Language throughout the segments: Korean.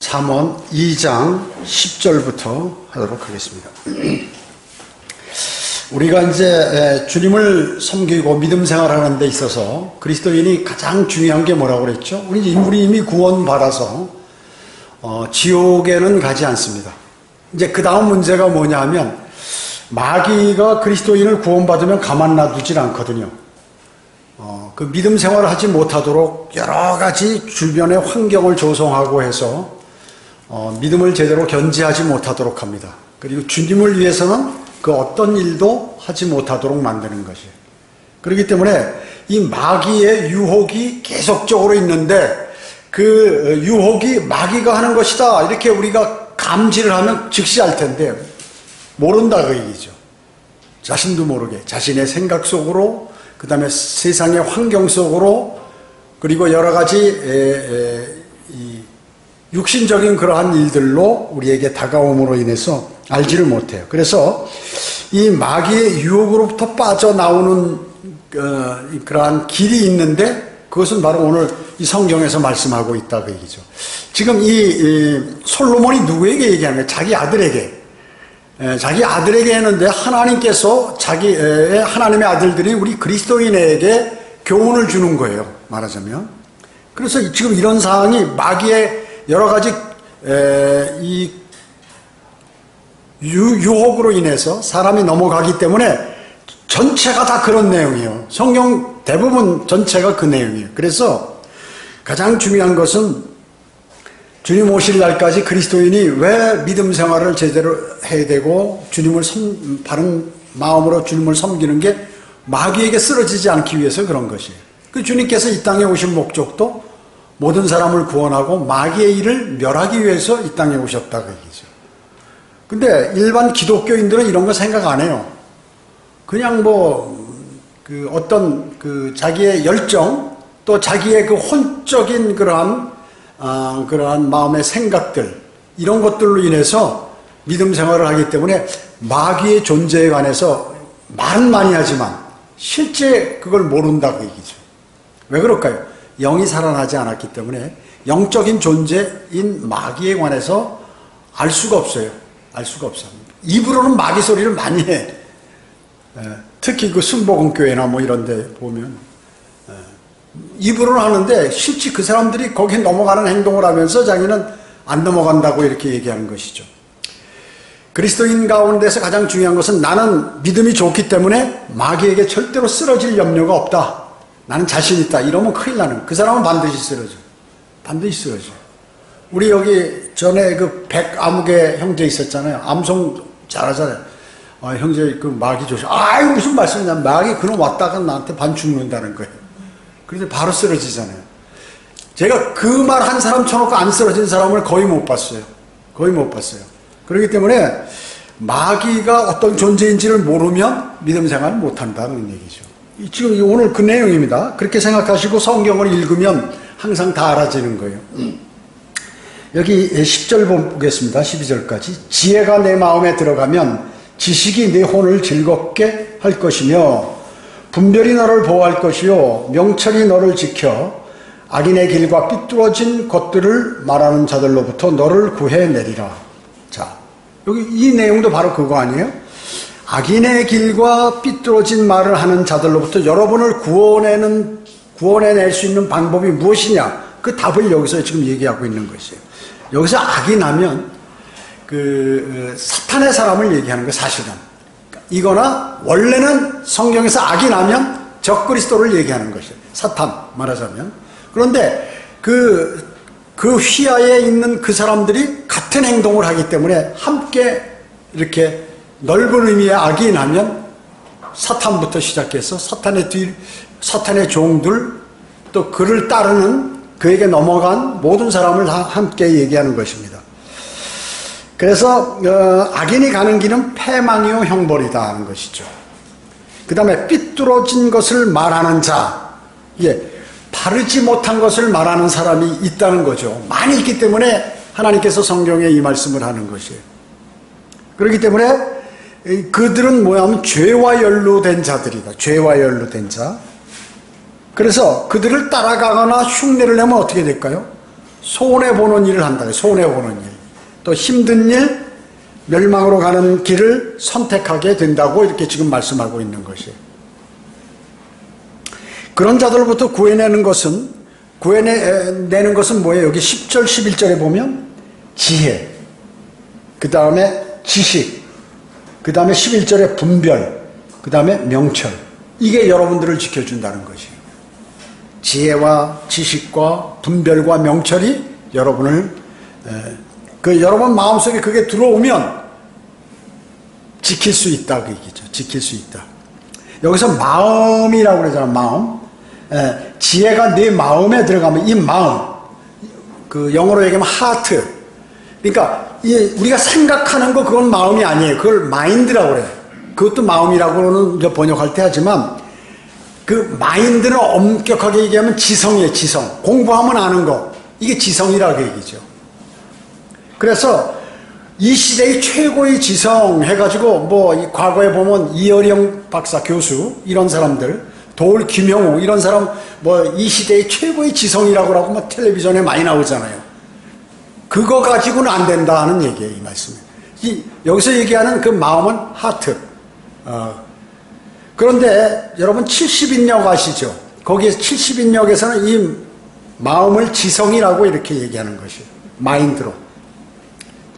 잠언 2장 10절부터 하도록 하겠습니다. 우리가 이제 주님을 섬기고 믿음 생활하는 데 있어서 그리스도인이 가장 중요한 게 뭐라고 그랬죠? 우리 이미 구원받아서 지옥에는 가지 않습니다. 이제 그 다음 문제가 뭐냐 하면 마귀가 그리스도인을 구원받으면 가만 놔두질 않거든요. 그 믿음 생활을 하지 못하도록 여러 가지 주변의 환경을 조성하고 해서 믿음을 제대로 견지하지 못하도록 합니다. 그리고 주님을 위해서는 그 어떤 일도 하지 못하도록 만드는 것이에요. 그렇기 때문에 이 마귀의 유혹이 계속적으로 있는데 그 유혹이 마귀가 하는 것이다 이렇게 우리가 감지를 하면 즉시 알 텐데 모른다 그 얘기죠. 자신도 모르게 자신의 생각 속으로 그 다음에 세상의 환경 속으로 그리고 여러 가지 육신적인 그러한 일들로 우리에게 다가옴으로 인해서 알지를 못해요. 그래서 이 마귀의 유혹으로부터 빠져나오는 그러한 길이 있는데 그것은 바로 오늘 이 성경에서 말씀하고 있다 그 얘기죠. 지금 이 솔로몬이 누구에게 얘기하는 거예요? 자기 아들에게. 자기 아들에게 했는데 하나님께서 하나님의 아들들이 우리 그리스도인에게 교훈을 주는 거예요. 말하자면. 그래서 지금 이런 상황이 마귀의 여러 가지 이 유혹으로 인해서 사람이 넘어가기 때문에 전체가 다 그런 내용이에요. 성경 대부분 전체가 그 내용이에요. 그래서 가장 중요한 것은 주님 오실 날까지 그리스도인이 왜 믿음 생활을 제대로 해야 되고 주님을 바른 마음으로 주님을 섬기는 게 마귀에게 쓰러지지 않기 위해서 그런 것이에요. 그 주님께서 이 땅에 오신 목적도 모든 사람을 구원하고 마귀의 일을 멸하기 위해서 이 땅에 오셨다 그 얘기죠. 근데 일반 기독교인들은 이런 거 생각 안 해요. 그냥 어떤 자기의 열정 또 자기의 그 혼적인 그러한 마음의 생각들 이런 것들로 인해서 믿음 생활을 하기 때문에 마귀의 존재에 관해서 말은 많이 하지만 실제 그걸 모른다 그 얘기죠. 왜 그럴까요? 영이 살아나지 않았기 때문에 영적인 존재인 마귀에 관해서 알 수가 없어요. 알 수가 없어요. 입으로는 마귀 소리를 많이 해. 특히 그 순복음교회나 이런 데 보면 입으로는 하는데 실제 그 사람들이 거기에 넘어가는 행동을 하면서 자기는 안 넘어간다고 이렇게 얘기하는 것이죠. 그리스도인 가운데서 가장 중요한 것은 나는 믿음이 좋기 때문에 마귀에게 절대로 쓰러질 염려가 없다. 나는 자신 있다. 이러면 큰일 나는. 그 사람은 반드시 쓰러져. 반드시 쓰러져. 우리 여기 전에 그 백아무개 형제 있었잖아요. 암송 잘하잖아요. 형제 그 마귀 조심. 이거 무슨 말씀이냐. 마귀 그놈 왔다가 나한테 반 죽는다는 거예요. 그런데 바로 쓰러지잖아요. 제가 그 말 한 사람 쳐놓고 안 쓰러진 사람을 거의 못 봤어요. 거의 못 봤어요. 그렇기 때문에 마귀가 어떤 존재인지를 모르면 믿음 생활을 못한다는 얘기죠. 지금 오늘 그 내용입니다. 그렇게 생각하시고 성경을 읽으면 항상 다 알아지는 거예요. 여기 10절 보겠습니다. 12절까지. 지혜가 내 마음에 들어가면 지식이 내 혼을 즐겁게 할 것이며 분별이 너를 보호할 것이요 명철이 너를 지켜 악인의 길과 삐뚤어진 것들을 말하는 자들로부터 너를 구해내리라. 자, 여기 이 내용도 바로 그거 아니에요? 악인의 길과 삐뚤어진 말을 하는 자들로부터 여러분을 구원해낼 수 있는 방법이 무엇이냐? 그 답을 여기서 지금 얘기하고 있는 것이에요. 여기서 악인하면 사탄의 사람을 얘기하는 거예요, 사실은. 이거나 원래는 성경에서 악인하면 적그리스도를 얘기하는 것이에요. 사탄 말하자면. 그런데 그 휘하에 있는 그 사람들이 같은 행동을 하기 때문에 함께 이렇게 넓은 의미의 악인하면 사탄부터 시작해서 사탄의 종들 또 그를 따르는 그에게 넘어간 모든 사람을 함께 얘기하는 것입니다. 그래서 악인이 가는 길은 패망이요 형벌이다 하는 것이죠. 그 다음에 삐뚤어진 것을 말하는 자, 바르지 못한 것을 말하는 사람이 있다는 거죠. 많이 있기 때문에 하나님께서 성경에 이 말씀을 하는 것이에요. 그렇기 때문에 그들은 뭐냐면 죄와 연루된 자들이다. 죄와 연루된 자. 그래서 그들을 따라가거나 흉내를 내면 어떻게 될까요? 손해보는 일을 한다. 손해보는 일. 또 힘든 일, 멸망으로 가는 길을 선택하게 된다고 이렇게 지금 말씀하고 있는 것이에요. 그런 자들로부터 구해내는 것은 뭐예요? 여기 10절, 11절에 보면 지혜, 그 다음에 지식, 그 다음에 11절에 분별, 그 다음에 명철. 이게 여러분들을 지켜준다는 것이에요. 지혜와 지식과 분별과 명철이 여러분을 여러분 마음속에 그게 들어오면 지킬 수 있다 그 얘기죠. 지킬 수 있다. 여기서 마음이라고 그러잖아. 마음. 지혜가 네 마음에 들어가면 이 마음, 그 영어로 얘기하면 하트. 그러니까 우리가 생각하는 거 그건 마음이 아니에요. 그걸 마인드라고 그래요. 그것도 마음이라고는 번역할 때 하지만 그 마인드는 엄격하게 얘기하면 지성이에요. 지성. 공부하면 아는 거. 이게 지성이라고 얘기죠. 그래서 이 시대의 최고의 지성 해가지고 뭐 과거에 보면 이어령 박사 교수 이런 사람들, 도울 김영우 이런 사람 뭐 이 시대의 최고의 지성이라고 하고 막 텔레비전에 많이 나오잖아요. 그거 가지고는 안 된다는 얘기예요. 이 말씀에. 여기서 얘기하는 그 마음은 하트. 그런데 여러분 70인역 아시죠? 거기에 70인역에서는 이 마음을 지성이라고 이렇게 얘기하는 것이에요. 마인드로.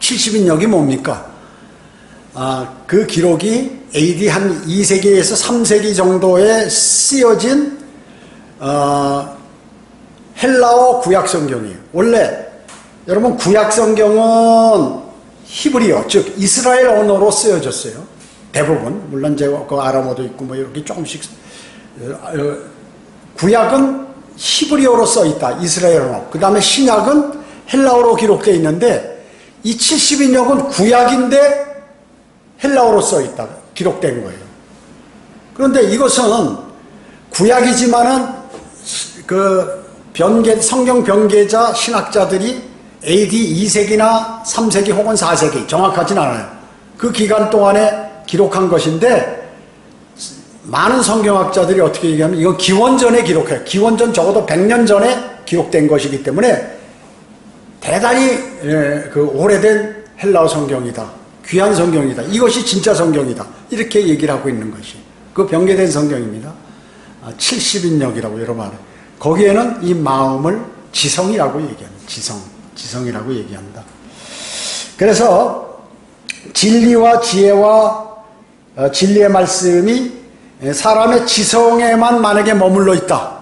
70인역이 뭡니까? 그 기록이 AD 한 2세기에서 3세기 정도에 쓰여진 헬라어 구약성경이에요. 원래 여러분 구약성경은 히브리어, 즉 이스라엘 언어로 쓰여졌어요. 대부분. 물론 제가 그 아람어도 있고 뭐 이렇게 조금씩. 구약은 히브리어로 써있다. 이스라엘 언어. 그 다음에 신약은 헬라어로 기록되어 있는데 이 70인역은 구약인데 헬라어로 써있다. 기록된 거예요. 그런데 이것은 구약이지만은 그 성경 변계자 신학자들이 AD 2세기나 3세기 혹은 4세기 정확하진 않아요. 그 기간 동안에 기록한 것인데 많은 성경학자들이 어떻게 얘기하면 이건 기원전에 기록해요. 기원전 적어도 100년 전에 기록된 것이기 때문에 대단히 그 오래된 헬라어 성경이다. 귀한 성경이다. 이것이 진짜 성경이다. 이렇게 얘기를 하고 있는 것이. 그 변개된 성경입니다. 70인역이라고 여러 말. 거기에는 이 마음을 지성이라고 얘기합니다. 지성이라고 얘기한다. 그래서 진리와 지혜와 진리의 말씀이 사람의 지성에만 만약에 머물러 있다.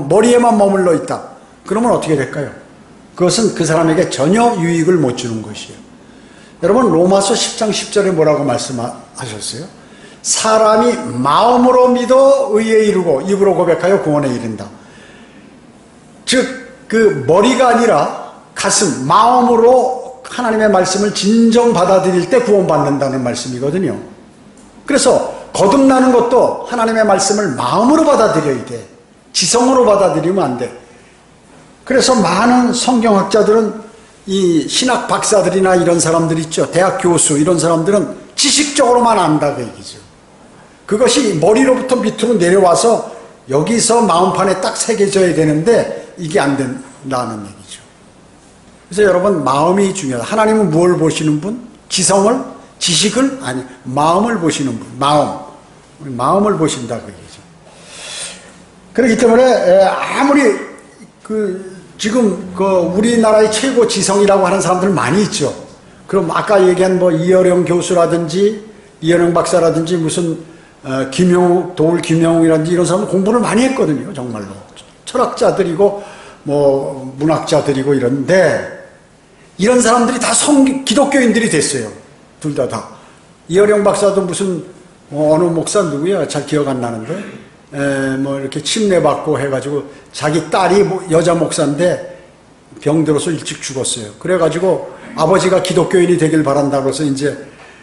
머리에만 머물러 있다. 그러면 어떻게 될까요? 그것은 그 사람에게 전혀 유익을 못 주는 것이에요. 여러분 로마서 10장 10절에 뭐라고 말씀하셨어요? 사람이 마음으로 믿어 의에 이르고 입으로 고백하여 구원에 이른다. 즉 그 머리가 아니라 가슴, 마음으로 하나님의 말씀을 진정 받아들일 때 구원받는다는 말씀이거든요. 그래서 거듭나는 것도 하나님의 말씀을 마음으로 받아들여야 돼. 지성으로 받아들이면 안 돼. 그래서 많은 성경학자들은 이 신학 박사들이나 이런 사람들 있죠. 대학 교수 이런 사람들은 지식적으로만 안다 그 얘기죠. 그것이 머리로부터 밑으로 내려와서 여기서 마음판에 딱 새겨져야 되는데 이게 안 된다는 얘기죠. 그래서 여러분 마음이 중요하다. 하나님은 무엇을 보시는 분? 지성을? 지식을? 아니 마음을 보시는 분. 마음을 보신다 그 얘기죠. 그렇기 때문에 아무리 지금 우리나라의 최고 지성이라고 하는 사람들 많이 있죠. 그럼 아까 얘기한 뭐 이어령 교수라든지 이어령 박사라든지 무슨 도울 김영우라든지 이런 사람은 공부를 많이 했거든요. 정말로. 철학자들이고 뭐 문학자들이고 이런데 이런 사람들이 다 기독교인들이 됐어요. 둘 다. 이어령 박사도 무슨 어느 목사 누구야? 잘 기억 안 나는데 뭐 이렇게 침례받고 해가지고 자기 딸이 여자 목사인데 병들어서 일찍 죽었어요. 그래가지고 아버지가 기독교인이 되길 바란다고 해서 이제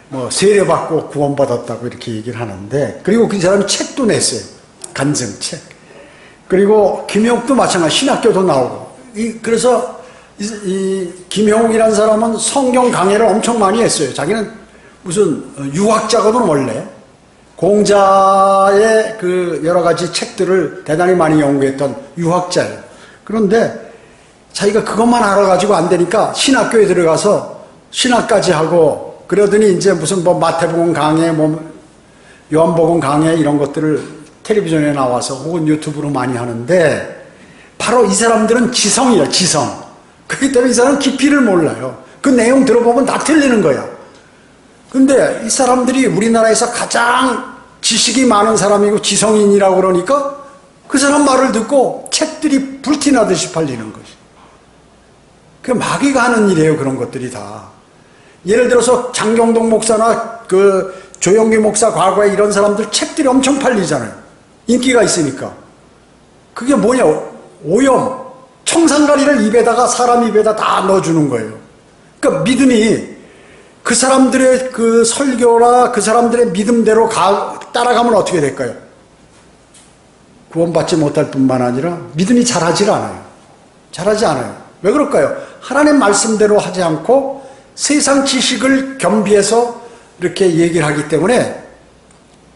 뭐 세례받고 구원받았다고 이렇게 얘기를 하는데, 그리고 그 사람이 책도 냈어요. 간증책. 그리고 김영욱도 마찬가지, 신학교도 나오고. 그래서 이 김영욱이라는 사람은 성경 강해를 엄청 많이 했어요. 자기는 무슨 유학자거든 원래. 공자의 그 여러 가지 책들을 대단히 많이 연구했던 유학자예요. 그런데 자기가 그것만 알아가지고 안 되니까 신학교에 들어가서 신학까지 하고 그러더니 이제 무슨 뭐 마태복음 강해, 뭐 요한복음 강해 이런 것들을 텔레비전에 나와서 혹은 유튜브로 많이 하는데 바로 이 사람들은 지성이에요, 지성. 그렇기 때문에 이 사람은 깊이를 몰라요. 그 내용 들어보면 다 틀리는 거야. 근데 이 사람들이 우리나라에서 가장 지식이 많은 사람이고 지성인이라고 그러니까 그 사람 말을 듣고 책들이 불티나듯이 팔리는 것이. 그 마귀가 하는 일이에요, 그런 것들이 다. 예를 들어서 장경동 목사나 그 조영기 목사 과거에 이런 사람들 책들이 엄청 팔리잖아요. 인기가 있으니까. 그게 뭐냐? 오염. 청산가리를 입에다가 사람 입에다 다 넣어주는 거예요. 그러니까 믿음이 그 사람들의 그 설교나 그 사람들의 믿음대로 따라가면 어떻게 될까요? 구원받지 못할 뿐만 아니라 믿음이 자라질 않아요. 자라지 않아요. 왜 그럴까요? 하나님 말씀대로 하지 않고 세상 지식을 겸비해서 이렇게 얘기를 하기 때문에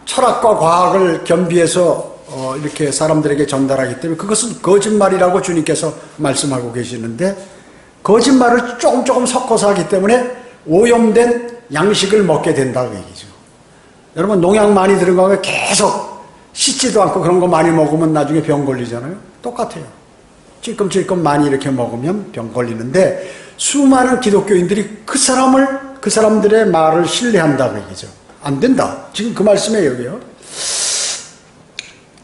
철학과 과학을 겸비해서 이렇게 사람들에게 전달하기 때문에 그것은 거짓말이라고 주님께서 말씀하고 계시는데 거짓말을 조금 섞어서 하기 때문에 오염된 양식을 먹게 된다고 얘기죠. 여러분 농약 많이 들어가면 계속 씻지도 않고 그런 거 많이 먹으면 나중에 병 걸리잖아요. 똑같아요. 찔끔찔끔 많이 이렇게 먹으면 병 걸리는데 수많은 기독교인들이 그 사람들의 말을 신뢰한다고 얘기죠. 안 된다. 지금 그 말씀이에요, 여기요.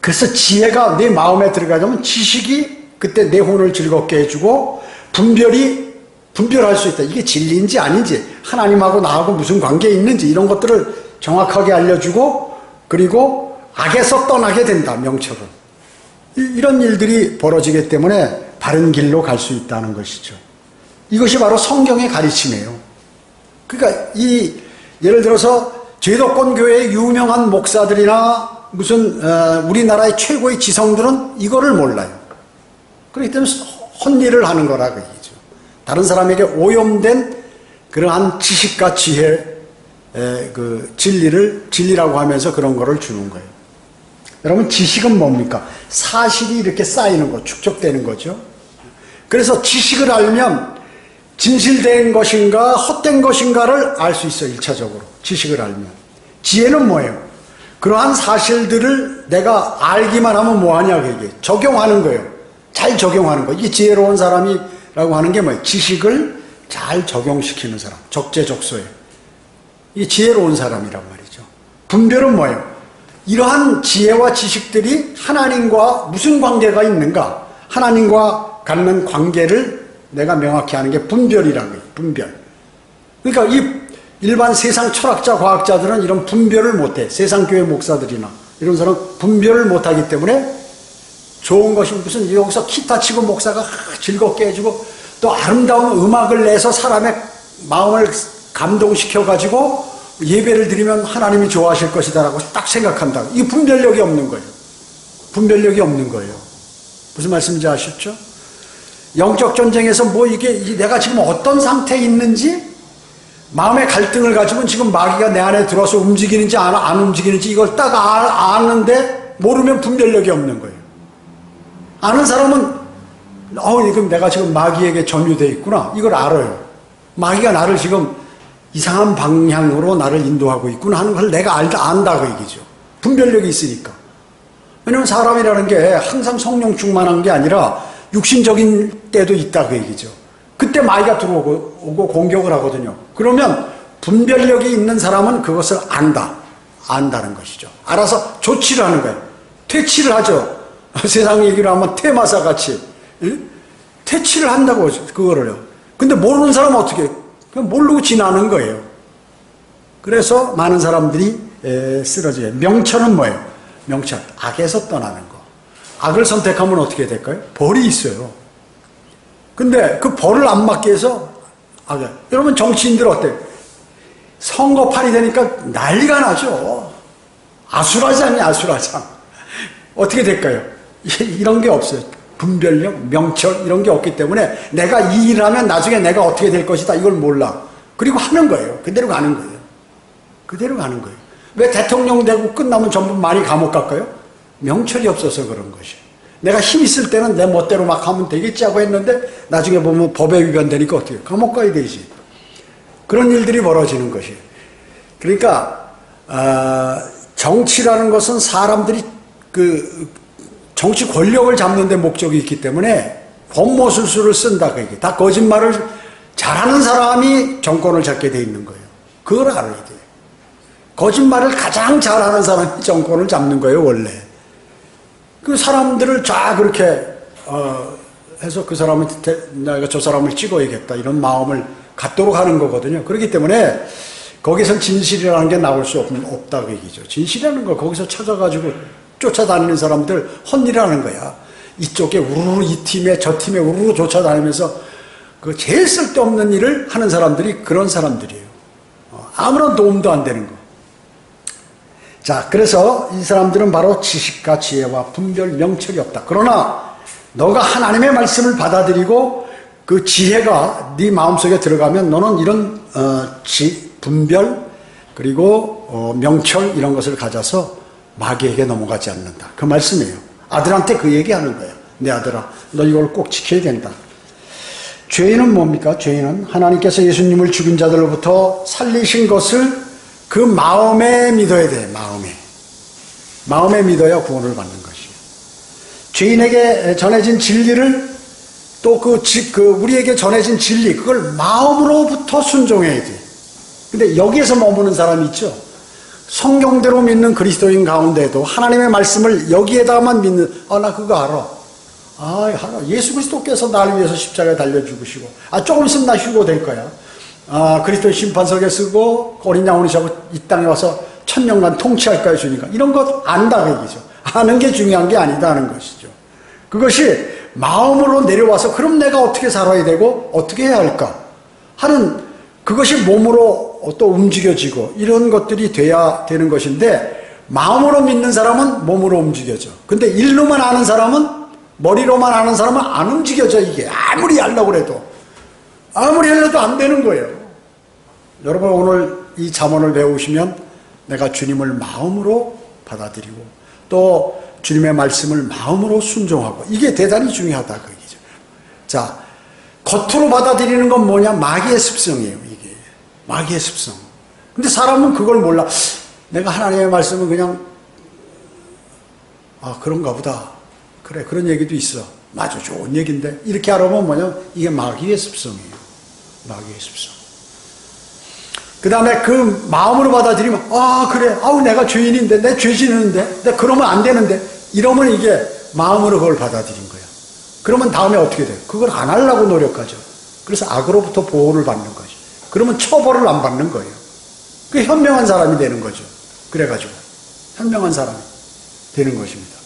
그래서 지혜가 내 마음에 들어가자면 지식이 그때 내 혼을 즐겁게 해주고 분별할 수 있다. 이게 진리인지 아닌지, 하나님하고 나하고 무슨 관계에 있는지 이런 것들을 정확하게 알려주고 그리고 악에서 떠나게 된다, 명철은. 이런 일들이 벌어지기 때문에 바른 길로 갈 수 있다는 것이죠. 이것이 바로 성경의 가르침이에요. 그러니까 예를 들어서 제도권 교회의 유명한 목사들이나 무슨 우리나라의 최고의 지성들은 이거를 몰라요. 그렇기 때문에 헛일을 하는 거라고 얘기죠. 다른 사람에게 오염된 그러한 지식과 지혜, 그 진리라고 하면서 그런 거를 주는 거예요. 여러분, 지식은 뭡니까? 사실이 이렇게 쌓이는 거, 축적되는 거죠. 그래서 지식을 알면 진실된 것인가 헛된 것인가를 알 수 있어요. 1차적으로 지식을 알면. 지혜는 뭐예요? 그러한 사실들을 내가 알기만 하면 뭐하냐, 그게 적용하는 거예요. 잘 적용하는 거. 이게 지혜로운 사람이라고 하는 게 뭐예요? 지식을 잘 적용시키는 사람, 적재적소에. 이게 지혜로운 사람이란 말이죠. 분별은 뭐예요? 이러한 지혜와 지식들이 하나님과 무슨 관계가 있는가? 하나님과 갖는 관계를 내가 명확히 하는 게 분별이라는 거예요. 분별. 그러니까 이 일반 세상 철학자, 과학자들은 이런 분별을 못해. 세상 교회 목사들이나 이런 사람은 분별을 못하기 때문에 좋은 것이 무슨 여기서 기타 치고 목사가 즐겁게 해주고 또 아름다운 음악을 내서 사람의 마음을 감동시켜가지고 예배를 드리면 하나님이 좋아하실 것이다라고 딱 생각한다. 이 분별력이 없는 거예요. 분별력이 없는 거예요. 무슨 말씀인지 아셨죠? 영적 전쟁에서 뭐 이게 내가 지금 어떤 상태에 있는지 마음의 갈등을 가지면 지금 마귀가 내 안에 들어서 움직이는지 안 움직이는지 이걸 딱 아는데 모르면 분별력이 없는 거예요. 아는 사람은 이건 내가 지금 마귀에게 점유되어 있구나. 이걸 알아요. 마귀가 나를 지금 이상한 방향으로 나를 인도하고 있구나 하는 걸 내가 안다고 얘기죠. 분별력이 있으니까. 왜냐하면 사람이라는 게 항상 성령 충만한 게 아니라 육신적인 때도 있다고 얘기죠. 그때 마귀가 들어오고 공격을 하거든요. 그러면 분별력이 있는 사람은 그것을 안다는 것이죠. 알아서 조치를 하는 거예요. 퇴치를 하죠. 세상 얘기로 하면 퇴마사 같이 퇴치를 한다고 그거를요. 근데 모르는 사람은 어떻게 해요? 그냥 모르고 지나는 거예요. 그래서 많은 사람들이 쓰러져요. 명철은 뭐예요? 명철, 악에서 떠나는 거. 악을 선택하면 어떻게 될까요? 벌이 있어요. 근데 그 벌을 안 맞게 해서 여러분 정치인들 어때요? 선거판이 되니까 난리가 나죠. 아수라장이야, 아수라장. 어떻게 될까요? 이런 게 없어요. 분별력, 명철 이런 게 없기 때문에 내가 이 일을 하면 나중에 내가 어떻게 될 것이다 이걸 몰라. 그리고 하는 거예요. 그대로 가는 거예요. 그대로 가는 거예요. 왜 대통령 되고 끝나면 전부 많이 감옥 갈까요? 명철이 없어서 그런 것이에요. 내가 힘 있을 때는 내 멋대로 막 하면 되겠지 하고 했는데 나중에 보면 법에 위반되니까 어떻게 해요? 감옥 가야 되지. 그런 일들이 벌어지는 것이에요. 그러니까 정치라는 것은 사람들이 그 정치 권력을 잡는 데 목적이 있기 때문에 권모술수를 쓴다. 그게 다 거짓말을 잘하는 사람이 정권을 잡게 돼 있는 거예요. 그걸 알아야 돼요. 거짓말을 가장 잘하는 사람이 정권을 잡는 거예요, 원래. 그 사람들을 쫙 그렇게 해서 그 사람한테 내가 저 사람을 찍어야겠다 이런 마음을 갖도록 하는 거거든요. 그렇기 때문에 거기선 진실이라는 게 나올 수 없다고 얘기죠. 진실이라는 거 거기서 찾아가지고 쫓아다니는 사람들 헛일이라는 거야. 이쪽에 우르르 이 팀에 저 팀에 우르르 쫓아다니면서 그 제일 쓸데없는 일을 하는 사람들이 그런 사람들이에요. 아무런 도움도 안 되는 거. 자, 그래서 이 사람들은 바로 지식과 지혜와 분별, 명철이 없다. 그러나 너가 하나님의 말씀을 받아들이고 그 지혜가 네 마음속에 들어가면 너는 이런 분별 그리고 명철 이런 것을 가져서 마귀에게 넘어가지 않는다. 그 말씀이에요. 아들한테 그 얘기하는 거예요. 내 아들아, 너 이걸 꼭 지켜야 된다. 죄인은 뭡니까? 죄인은 하나님께서 예수님을 죽인 자들로부터 살리신 것을 그 마음에 믿어야 돼. 마음에 믿어야 구원을 받는 것이에요. 죄인에게 전해진 진리를 또 우리에게 전해진 진리 그걸 마음으로부터 순종해야 돼. 근데 여기에서 머무는 사람이 있죠. 성경대로 믿는 그리스도인 가운데도 하나님의 말씀을 여기에다만 믿는 나 그거 알아. 예수 그리스도께서 나를 위해서 십자가에 달려 죽으시고 조금 있으면 나 휴거될 거야. 그리스도 심판석에 쓰고 어린 양으로 잡고 이 땅에 와서 1000년간 통치할 거야 주니까 이런 것 안다 그 얘기죠. 아는 게 중요한 게 아니다는 것이죠. 그것이 마음으로 내려와서 그럼 내가 어떻게 살아야 되고 어떻게 해야 할까 하는 그것이 몸으로 또 움직여지고 이런 것들이 돼야 되는 것인데 마음으로 믿는 사람은 몸으로 움직여져. 근데 일로만 아는 사람은 머리로만 아는 사람은 안 움직여져. 이게 아무리 하려고 해도 안 되는 거예요. 여러분 오늘 이 잠언을 배우시면 내가 주님을 마음으로 받아들이고 또 주님의 말씀을 마음으로 순종하고 이게 대단히 중요하다 그 얘기죠. 자, 겉으로 받아들이는 건 뭐냐? 마귀의 습성이에요. 이게 마귀의 습성. 근데 사람은 그걸 몰라. 내가 하나님의 말씀은 그냥 그런가 보다. 그래, 그런 얘기도 있어. 맞아, 좋은 얘기인데 이렇게 알아보면 뭐냐? 이게 마귀의 습성이에요. 마귀의 습성. 그 다음에 그 마음으로 받아들이면 그래, 내가 죄인인데 내 죄 지는데 내가 그러면 안 되는데 이러면 이게 마음으로 그걸 받아들인 거야. 그러면 다음에 어떻게 돼요? 그걸 안 하려고 노력하죠. 그래서 악으로부터 보호를 받는 거죠. 그러면 처벌을 안 받는 거예요. 그게 현명한 사람이 되는 거죠. 그래가지고 현명한 사람이 되는 것입니다.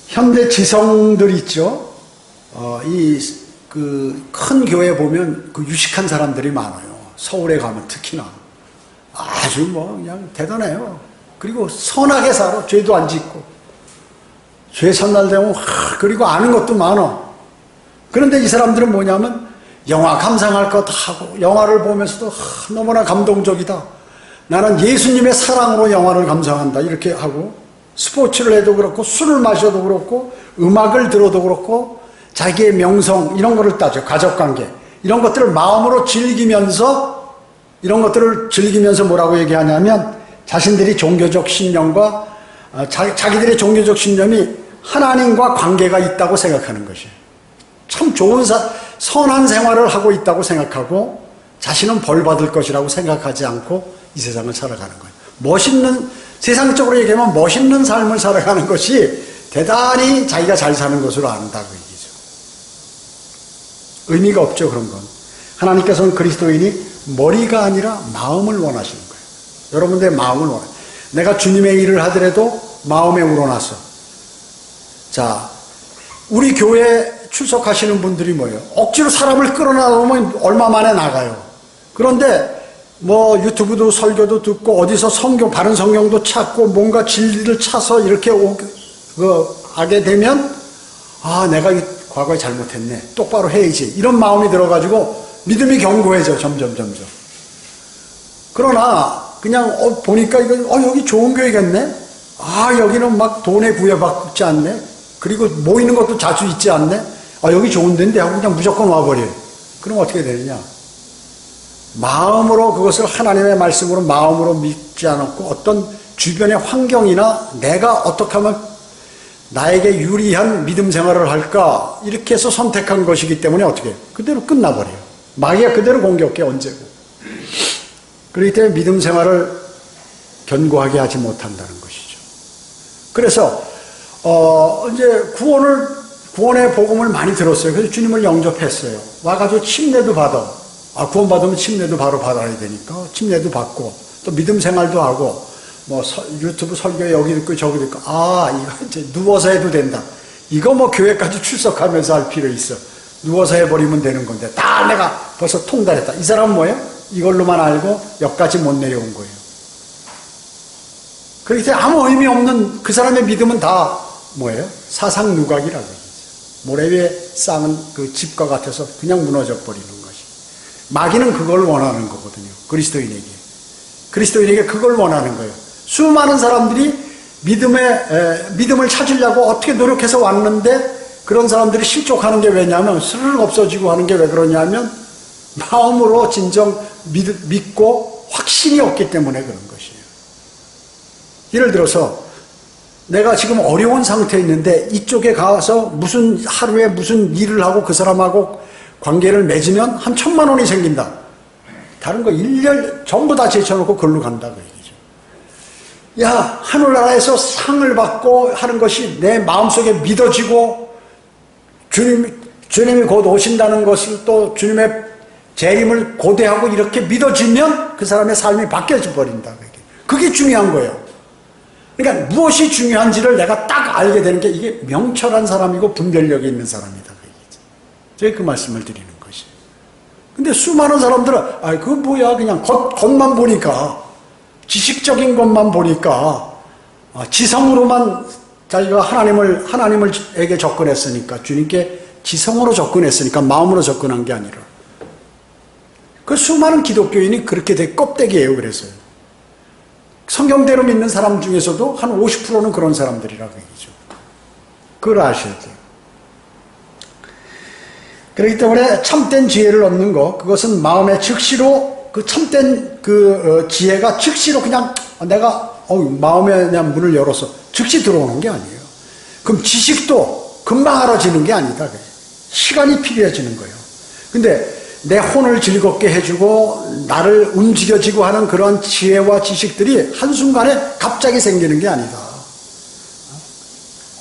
현대 지성들 있죠. 큰 교회 보면 그 유식한 사람들이 많아요. 서울에 가면 특히나 아주 그냥 대단해요. 그리고 선하게 살아. 죄도 안 짓고 죄 선날 되면 그리고 아는 것도 많아. 그런데 이 사람들은 뭐냐면 영화 감상할 것 하고 영화를 보면서도 너무나 감동적이다. 나는 예수님의 사랑으로 영화를 감상한다. 이렇게 하고 스포츠를 해도 그렇고 술을 마셔도 그렇고 음악을 들어도 그렇고 자기의 명성 이런 거를 따져. 가족관계 이런 것들을 마음으로 즐기면서 이런 것들을 즐기면서 뭐라고 얘기하냐면 자신들이 종교적 신념과 자기들의 종교적 신념이 하나님과 관계가 있다고 생각하는 것이에요. 참 좋은 선한 생활을 하고 있다고 생각하고 자신은 벌 받을 것이라고 생각하지 않고 이 세상을 살아가는 거예요. 세상적으로 얘기하면 멋있는 삶을 살아가는 것이 대단히 자기가 잘 사는 것으로 안다 그 얘기죠. 의미가 없죠. 그런 건. 하나님께서는 그리스도인이 머리가 아니라 마음을 원하시는 거예요. 여러분들의 마음을 원해요. 내가 주님의 일을 하더라도 마음에 우러나서. 자, 우리 교회에 출석하시는 분들이 뭐예요? 억지로 사람을 끌어나오면 얼마 만에 나가요. 그런데 유튜브도 설교도 듣고 어디서 바른 성경도 찾고 뭔가 진리를 찾아서 이렇게 하게 되면 내가 과거에 잘못했네. 똑바로 해야지. 이런 마음이 들어가지고 믿음이 견고해져. 점점. 그러나 그냥 보니까 여기 좋은 교회겠네. 여기는 막 돈에 구애받지 않네. 그리고 모이는 것도 자주 있지 않네. 여기 좋은 데인데 하고 그냥 무조건 와버려요. 그럼 어떻게 되느냐? 마음으로 그것을 하나님의 말씀으로 마음으로 믿지 않았고 어떤 주변의 환경이나 내가 어떻게 하면 나에게 유리한 믿음 생활을 할까 이렇게 해서 선택한 것이기 때문에 어떻게 해요? 그대로 끝나버려요. 마귀가 그대로 공격해 언제고. 그렇기 때문에 믿음 생활을 견고하게 하지 못한다는 것이죠. 그래서 이제 구원의 복음을 많이 들었어요. 그래서 주님을 영접했어요. 와가지고 침례도 받아. 구원받으면 침례도 바로 받아야 되니까 침례도 받고 또 믿음 생활도 하고 뭐 유튜브 설교 여기 듣고 저기 듣고 이거 이제 누워서 해도 된다. 이거 뭐 교회까지 출석하면서 할 필요 있어. 누워서 해버리면 되는 건데 다 내가 벌써 통달했다. 이 사람은 뭐예요? 이걸로만 알고 여기까지 못 내려온 거예요. 그렇기 때문에 아무 의미 없는 그 사람의 믿음은 다 뭐예요? 사상 누각이라고 얘기죠. 모래 위에 쌓은 그 집과 같아서 그냥 무너져 버리는 것이. 마귀는 그걸 원하는 거거든요. 그리스도인에게 그걸 원하는 거예요. 수많은 사람들이 믿음을 찾으려고 어떻게 노력해서 왔는데 그런 사람들이 실족하는 게 왜냐하면 스르륵 없어지고 하는 게 왜 그러냐면 마음으로 진정 믿고 확신이 없기 때문에 그런 것이에요. 예를 들어서 내가 지금 어려운 상태에 있는데 이쪽에 가서 하루에 무슨 일을 하고 그 사람하고 관계를 맺으면 한 1,000만 원이 생긴다. 다른 거 1년 전부 다 제쳐놓고 걸로 간다 그 얘기죠. 하늘나라에서 상을 받고 하는 것이 내 마음속에 믿어지고 주님이 곧 오신다는 것을 또 주님의 재림을 고대하고 이렇게 믿어지면 그 사람의 삶이 바뀌어져 버린다. 그게 중요한 거예요. 그러니까 무엇이 중요한지를 내가 딱 알게 되는 게 이게 명철한 사람이고 분별력이 있는 사람이다. 제가 그 말씀을 드리는 것이에요. 근데 수많은 사람들은 그거 뭐야 그냥 겉만 보니까 지식적인 것만 보니까 지성으로만 자기가 하나님에게 접근했으니까 주님께 지성으로 접근했으니까 마음으로 접근한 게 아니라 그 수많은 기독교인이 그렇게 돼 껍데기예요. 그래서요. 성경대로 믿는 사람 중에서도 한 50%는 그런 사람들이라고 얘기죠. 그걸 아셔야 돼요. 그렇기 때문에 참된 지혜를 얻는 것, 그것은 마음의 즉시로 그 참된 지혜가 즉시로 그냥 내가 마음에 그냥 문을 열어서 즉시 들어오는 게 아니에요. 그럼 지식도 금방 알아지는 게 아니다. 시간이 필요해지는 거예요. 근데 내 혼을 즐겁게 해주고 나를 움직여지고 하는 그런 지혜와 지식들이 한순간에 갑자기 생기는 게 아니다.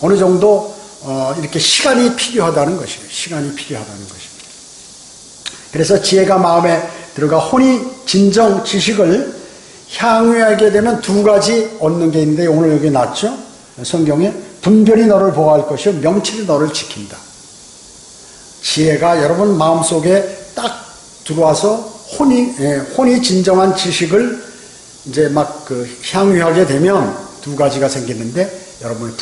어느 정도 이렇게 시간이 필요하다는 것이에요. 시간이 필요하다는 것입니다. 그래서 지혜가 마음에 들어가 혼이 진정 지식을 향유하게 되면 두 가지 얻는 게 있는데 오늘 여기 났죠? 성경에 분별이 너를 보호할 것이요 명철이 너를 지킨다. 지혜가 여러분 마음속에 딱 들어와서 혼이 진정한 지식을 이제 막 향유하게 되면 두 가지가 생기는데 여러분의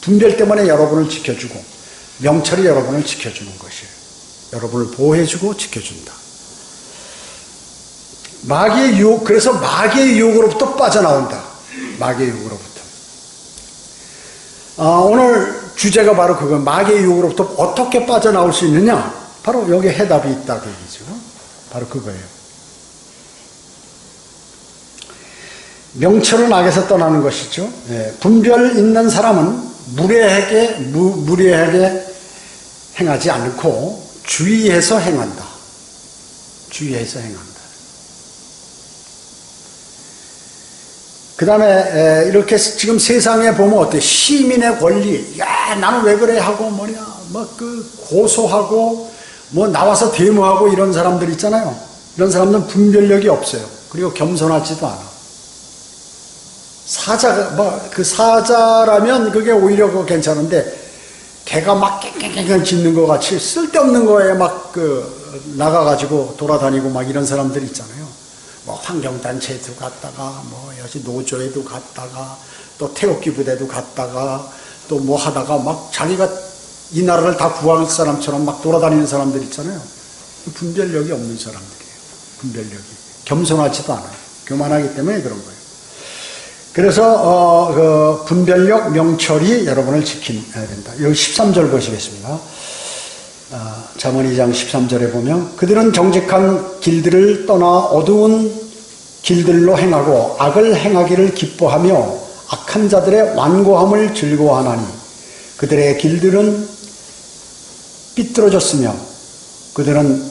분별 때문에 여러분을 지켜주고 명철이 여러분을 지켜주는 것이에요. 여러분을 보호해주고 지켜준다. 마귀의 유혹, 그래서 마귀의 유혹으로부터 빠져나온다. 마귀의 유혹으로부터. 오늘 주제가 바로 그거, 마귀의 유혹으로부터 어떻게 빠져나올 수 있느냐? 바로 여기에 해답이 있다 그 얘기죠. 바로 그거예요. 명철은 악에서 떠나는 것이죠. 분별 있는 사람은 무례하게 행하지 않고 주의해서 행한다. 주의해서 행한다. 그 다음에 이렇게 지금 세상에 보면 어때? 시민의 권리, 나는 왜 그래 하고 고소하고 나와서 데모하고 이런 사람들 있잖아요. 이런 사람들은 분별력이 없어요. 그리고 겸손하지도 않아. 사자라면 그게 오히려 괜찮은데 개가 막 깽깽깽 짖는 것 같이 쓸데없는 거에 나가가지고 돌아다니고 이런 사람들 있잖아요. 환경단체에도 갔다가 여기 노조에도 갔다가 또 태극기 부대도 갔다가 또 하다가 자기가 이 나라를 다 구할 사람처럼 돌아다니는 사람들 있잖아요. 분별력이 없는 사람들이에요. 분별력이. 겸손하지도 않아요. 교만하기 때문에 그런 거예요. 그래서 그 분별력, 명철이 여러분을 지켜야 된다. 여기 13절 보시겠습니다. 잠언 2장 13절에 보면 그들은 정직한 길들을 떠나 어두운 길들로 행하고 악을 행하기를 기뻐하며 악한 자들의 완고함을 즐거워하나니 그들의 길들은 삐뚤어졌으며 그들은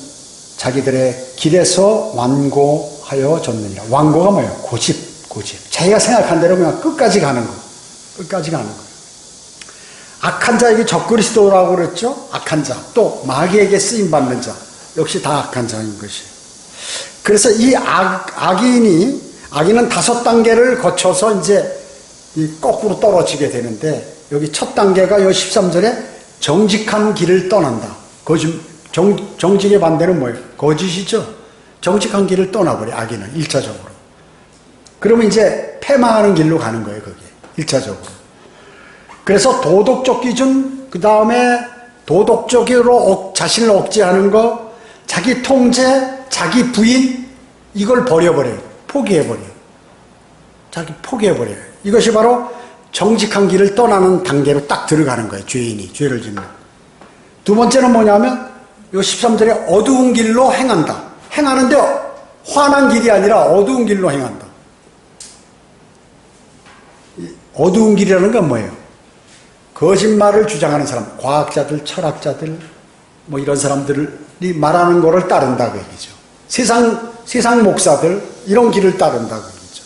자기들의 길에서 완고하여 졌느니라. 완고가 뭐예요? 고집. 자기가 생각한 대로 그냥 끝까지 가는 거. 끝까지 가는 거예요. 악한 자에게 적그리스도라고 그랬죠? 악한 자. 또 마귀에게 쓰임받는 자. 역시 다 악한 자인 것이에요. 그래서 이 악인은 5단계를 거쳐서 이제 이 거꾸로 떨어지게 되는데 여기 첫 단계가 요 13절에 정직한 길을 떠난다. 정직의 반대는 뭐예요? 거짓이죠. 정직한 길을 떠나버려, 악인은 1차적으로. 그러면 이제 패망하는 길로 가는 거예요, 그게. 1차적으로. 그래서 도덕적 기준, 그 다음에 도덕적으로 자신을 억제하는 거, 자기 통제, 자기 부인, 이걸 버려버려요. 포기해버려요. 포기해버려요. 이것이 바로 정직한 길을 떠나는 단계로 딱 들어가는 거예요, 죄인이. 죄를 짓는. 두 번째는 뭐냐면, 요 13절에 어두운 길로 행한다. 행하는데 환한 길이 아니라 어두운 길로 행한다. 어두운 길이라는 건 뭐예요? 거짓말을 주장하는 사람, 과학자들, 철학자들, 뭐 이런 사람들이 말하는 거를 따른다 그 얘기죠. 세상 목사들 이런 길을 따른다 그 얘기죠.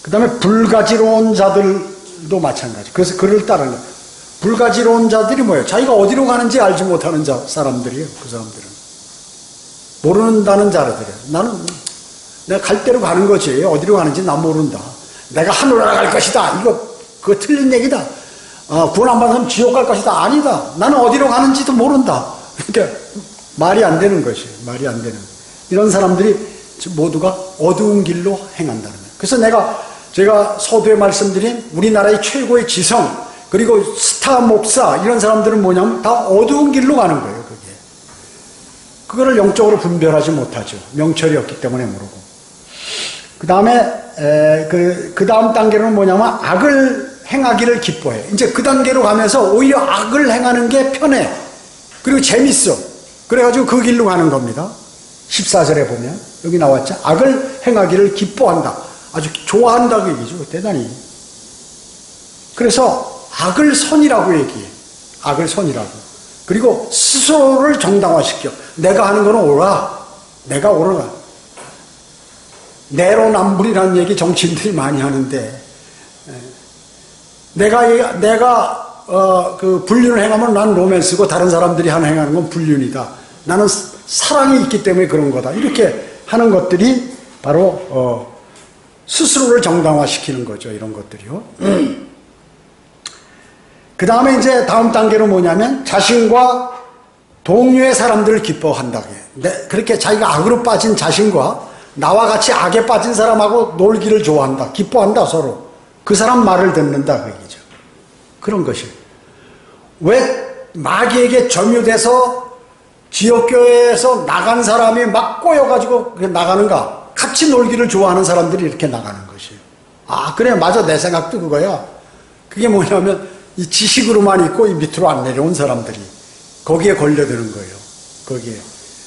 그 다음에 불가지로운 자들도 마찬가지. 그래서 그를 따르는 거예요. 불가지로운 자들이 뭐예요? 자기가 어디로 가는지 알지 못하는 사람들이에요. 그 사람들은 모른다는 자들이에요. 나는 내가 갈 대로 가는 거지 어디로 가는지 난 모른다. 내가 하늘로 갈 것이다. 그거 틀린 얘기다. 구원 안 받은 사람 지옥 갈 것이다. 아니다. 나는 어디로 가는지도 모른다. 그러니까 말이 안 되는 것이에요. 말이 안 되는. 이런 사람들이 모두가 어두운 길로 행한다는 거예요. 그래서 제가 서두에 말씀드린 우리나라의 최고의 지성 그리고 스타 목사 이런 사람들은 뭐냐면 다 어두운 길로 가는 거예요. 그거를 영적으로 분별하지 못하죠. 명철이 없기 때문에 모르고. 그 다음에 그 다음 단계는 뭐냐면 악을 행하기를 기뻐해. 이제 그 단계로 가면서 오히려 악을 행하는 게 편해. 그리고 재밌어. 그래가지고 그 길로 가는 겁니다. 14절에 보면 여기 나왔죠. 악을 행하기를 기뻐한다. 아주 좋아한다 그 얘기죠. 대단히. 그래서 악을 선이라고 얘기해. 악을 선이라고. 그리고 스스로를 정당화시켜. 내가 하는 거는 옳아. 내가 옳아. 내로남불이라는 얘기 정치인들이 많이 하는데 내가 그 불륜을 행하면 난 로맨스고 다른 사람들이 행하는 건 불륜이다. 나는 사랑이 있기 때문에 그런 거다. 이렇게 하는 것들이 바로 스스로를 정당화시키는 거죠. 이런 것들이요. 그 다음에 이제 다음 단계로 뭐냐면 자신과 동료의 사람들을 기뻐한다. 그렇게 자기가 악으로 빠진 자신과 나와 같이 악에 빠진 사람하고 놀기를 좋아한다. 기뻐한다 서로. 그 사람 말을 듣는다 그 얘기죠. 그런 것이. 왜 마귀에게 점유돼서 지역교회에서 나간 사람이 막 꼬여가지고 나가는가? 같이 놀기를 좋아하는 사람들이 이렇게 나가는 것이에요. 아 그래 맞아 내 생각도 그거야. 그게 뭐냐면 이 지식으로만 있고 이 밑으로 안 내려온 사람들이 거기에 걸려드는 거예요. 거기에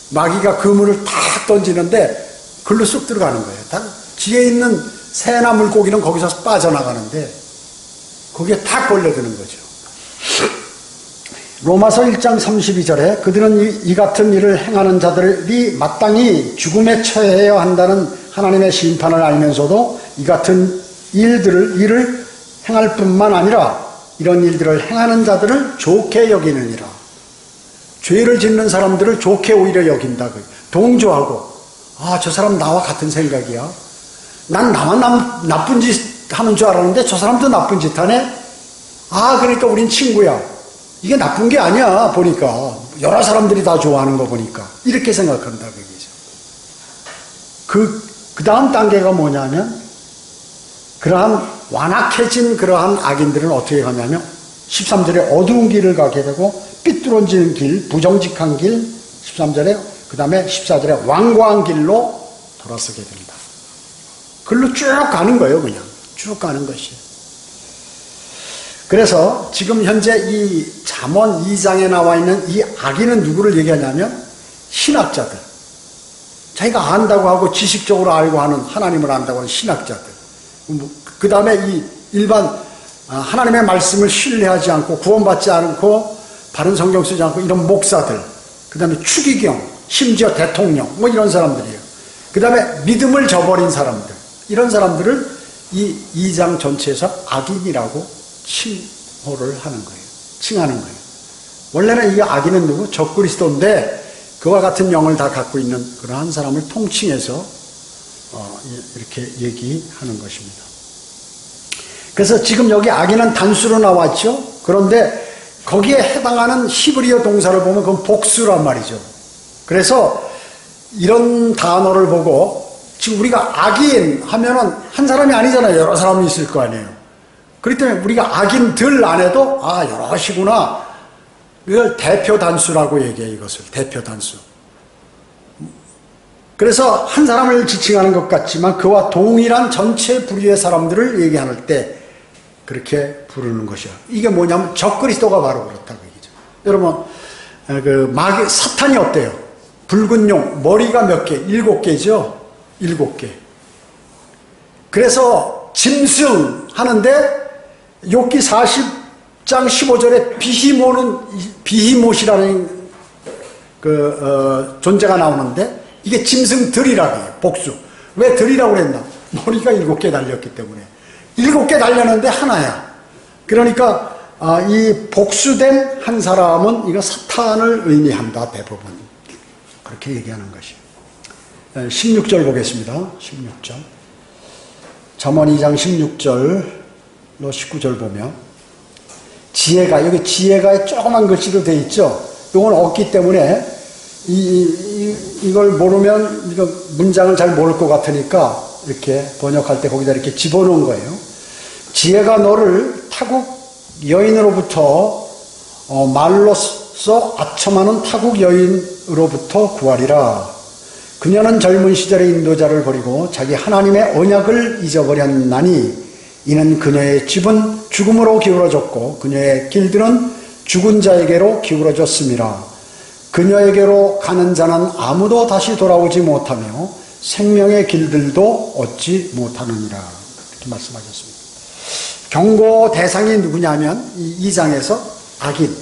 마귀가 그물을 탁 던지는데 글로 쑥 들어가는 거예요. 다 지에 있는 새나 물고기는 거기서 빠져나가는데 거기에 탁 걸려드는 거죠. 로마서 1장 32절에 그들은 이 같은 일을 행하는 자들이 마땅히 죽음에 처해야 한다는 하나님의 심판을 알면서도 이 같은 일을 행할 뿐만 아니라 이런 일들을 행하는 자들을 좋게 여기느니라. 죄를 짓는 사람들을 좋게 오히려 여긴다. 동조하고 저 사람 나와 같은 생각이야. 난 나만 나쁜 짓 하는 줄 알았는데 저 사람도 나쁜 짓 하네. 그러니까 우린 친구야. 이게 나쁜 게 아니야 보니까. 여러 사람들이 다 좋아하는 거 보니까. 이렇게 생각한다 그 얘기죠. 그 다음 단계가 뭐냐면 그러한 완악해진 그러한 악인들은 어떻게 가냐면 13절에 어두운 길을 가게 되고 삐뚤어지는 길, 부정직한 길 13절에 그 다음에 14절에 완고한 길로 돌아서게 된다. 글로 쭉 가는 거예요. 그냥 쭉 가는 것이에요. 그래서 지금 현재 이 잠언 2장에 나와 있는 이 악인은 누구를 얘기하냐면 신학자들. 자기가 안다고 하고 지식적으로 알고 하는 하나님을 안다고 하는 신학자들. 그 다음에 이 일반 하나님의 말씀을 신뢰하지 않고 구원받지 않고 바른 성경 쓰지 않고 이런 목사들. 그 다음에 추기경, 심지어 대통령 뭐 이런 사람들이에요. 그 다음에 믿음을 저버린 사람들. 이런 사람들을 이 2장 전체에서 악인이라고 칭호를 하는 거예요. 칭하는 거예요. 원래는 이 악인은 누구? 적그리스도인데 그와 같은 영을 다 갖고 있는 그러한 사람을 통칭해서 이렇게 얘기하는 것입니다. 그래서 지금 여기 악인은 단수로 나왔죠. 그런데 거기에 해당하는 히브리어 동사를 보면 그건 복수란 말이죠. 그래서 이런 단어를 보고 지금 우리가 악인 하면은 한 사람이 아니잖아요. 여러 사람이 있을 거 아니에요. 그렇기 때문에 우리가 악인들 안에도 여럿이구나. 이걸 대표 단수라고 얘기해요. 이것을 대표 단수. 그래서 한 사람을 지칭하는 것 같지만 그와 동일한 전체 부류의 사람들을 얘기할 때 그렇게 부르는 것이야. 이게 뭐냐면 적그리스도가 바로 그렇다고 얘기죠. 여러분 사탄이 어때요? 붉은 용 머리가 몇 개? 7개죠. 7개. 그래서 짐승 하는데 욥기 40장 15절에 비히못이라는 존재가 나오는데 이게 짐승들이라고 해요. 복수. 왜 들이라고 그랬나? 머리가 7개 달렸기 때문에. 7개 달렸는데 하나야. 그러니까 이 복수된 한 사람은 이거 사탄을 의미한다. 대부분. 그렇게 얘기하는 것이에요. 16절 보겠습니다. 16절. 잠언 2장 16절로 19절 보면 여기 지혜가 조그만 글씨로 되어 있죠. 이건 없기 때문에 이걸 모르면 이거 문장을 잘 모를 것 같으니까 이렇게 번역할 때 거기다 이렇게 집어넣은 거예요. 지혜가 너를 타국 여인으로부터 말로써 아첨하는 타국 여인으로부터 구하리라. 그녀는 젊은 시절의 인도자를 버리고 자기 하나님의 언약을 잊어버렸나니 이는 그녀의 집은 죽음으로 기울어졌고 그녀의 길들은 죽은 자에게로 기울어졌음이라. 그녀에게로 가는 자는 아무도 다시 돌아오지 못하며 생명의 길들도 얻지 못하느니라. 이렇게 말씀하셨습니다. 경고 대상이 누구냐면 이 2장에서 악인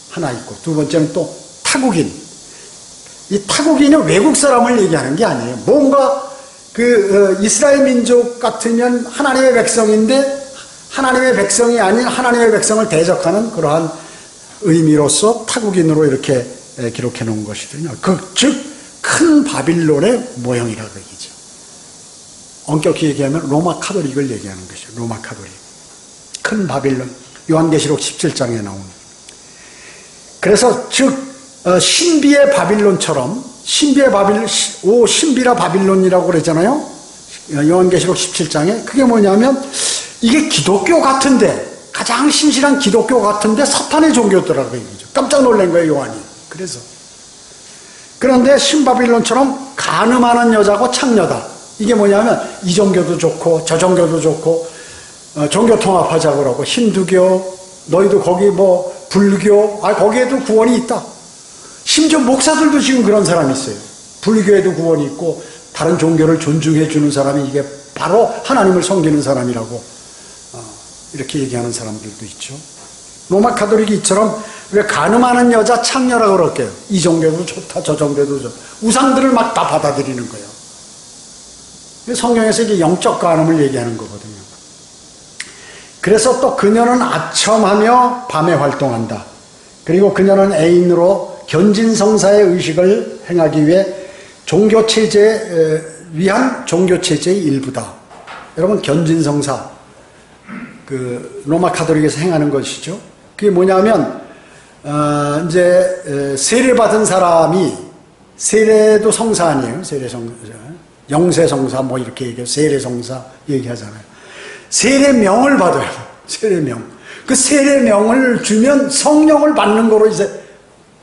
하나 있고 두 번째는 또 타국인. 이 타국인은 외국 사람을 얘기하는 게 아니에요. 뭔가 이스라엘 민족 같으면 하나님의 백성인데 하나님의 백성이 아닌 하나님의 백성을 대적하는 그러한 의미로서 타국인으로 이렇게 기록해 놓은 것이거든요. 즉 큰 바빌론의 모형이라고 얘기죠. 엄격히 얘기하면 로마 카톨릭을 얘기하는 것이죠. 로마 카톨릭. 큰 바빌론. 요한계시록 17장에 나오는. 그래서 즉 신비의 바빌론처럼 신비라 바빌론이라고 그러잖아요. 요한계시록 17장에 그게 뭐냐면 이게 기독교 같은데 가장 신실한 기독교 같은데 사탄의 종교더라고 얘기죠. 깜짝 놀란 거예요. 요한이. 그런데 신바빌론처럼 간음하는 여자고 창녀다. 이게 뭐냐면 이 종교도 좋고 저 종교도 좋고 종교 통합하자고 그러고 힌두교 너희도 거기 불교 거기에도 구원이 있다. 심지어 목사들도 지금 그런 사람이 있어요. 불교에도 구원이 있고 다른 종교를 존중해 주는 사람이 이게 바로 하나님을 섬기는 사람이라고 이렇게 얘기하는 사람들도 있죠. 로마 카톨릭이 이처럼 왜 간음하는 여자 창녀라고 그럴게요. 이 종교도 좋다 저 종교도 좋다. 우상들을 막 다 받아들이는 거예요. 성경에서 이게 영적 간음을 얘기하는 거거든요. 그래서 또 그녀는 아첨하며 밤에 활동한다. 그리고 그녀는 애인으로 견진성사의 의식을 행하기 위해 위한 종교체제의 일부다. 여러분 견진성사 로마 카톨릭에서 행하는 것이죠. 그게 뭐냐면 이제 세례받은 사람이 세례도 성사 아니에요. 세례성사, 영세성사 이렇게 얘기해요. 세례성사 얘기하잖아요. 세례명을 받아요. 세례명. 그 세례명을 주면 성령을 받는 거로 이제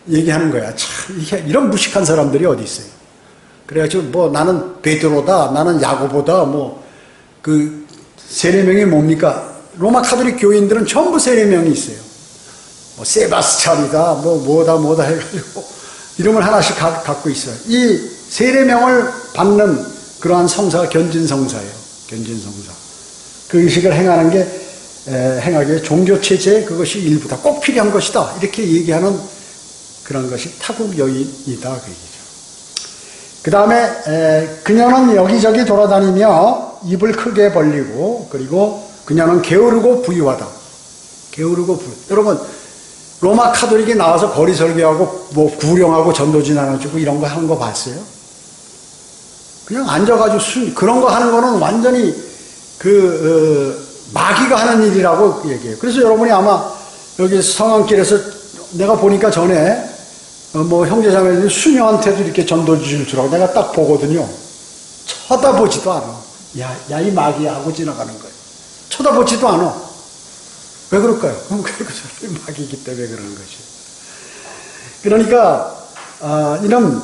얘기하는 거야. 참 이런 무식한 사람들이 어디 있어요. 그래가지고 나는 베드로다, 나는 야고보다 세례명이 뭡니까? 로마 카톨릭 교인들은 전부 세례명이 있어요. 뭐 세바스찬이다, 뭐다 해가지고 이름을 하나씩 갖고 있어요. 이 세례명을 받는 그러한 성사가 견진성사예요. 견진성사. 그 의식을 행하는 게 행하기에 종교체제의 그것이 일부다. 꼭 필요한 것이다. 이렇게 얘기하는 그런 것이 타국 여인이다. 그 얘기죠. 그 다음에 그녀는 여기저기 돌아다니며 입을 크게 벌리고, 그리고 그녀는 게으르고 부유하다. 게으르고 부유. 여러분, 로마 카톨릭이 나와서 거리 설교하고 뭐 구령하고 전도지 나눠주고 이런 거 하는 거 봤어요? 그냥 앉아가지고 그런 거 하는 거는 완전히 마귀가 하는 일이라고 얘기해요. 그래서 여러분이 아마 여기 성안길에서 내가 보니까 전에 뭐 형제자매들이 수녀한테도 이렇게 전도지 줄 알고 내가 딱 보거든요. 쳐다보지도 않아. 야, 이 마귀야 하고 지나가는 거예요. 쳐다보지도 않아. 왜 그럴까요? 그건 마귀이기 때문에 그러는 거죠. 그러니까 이런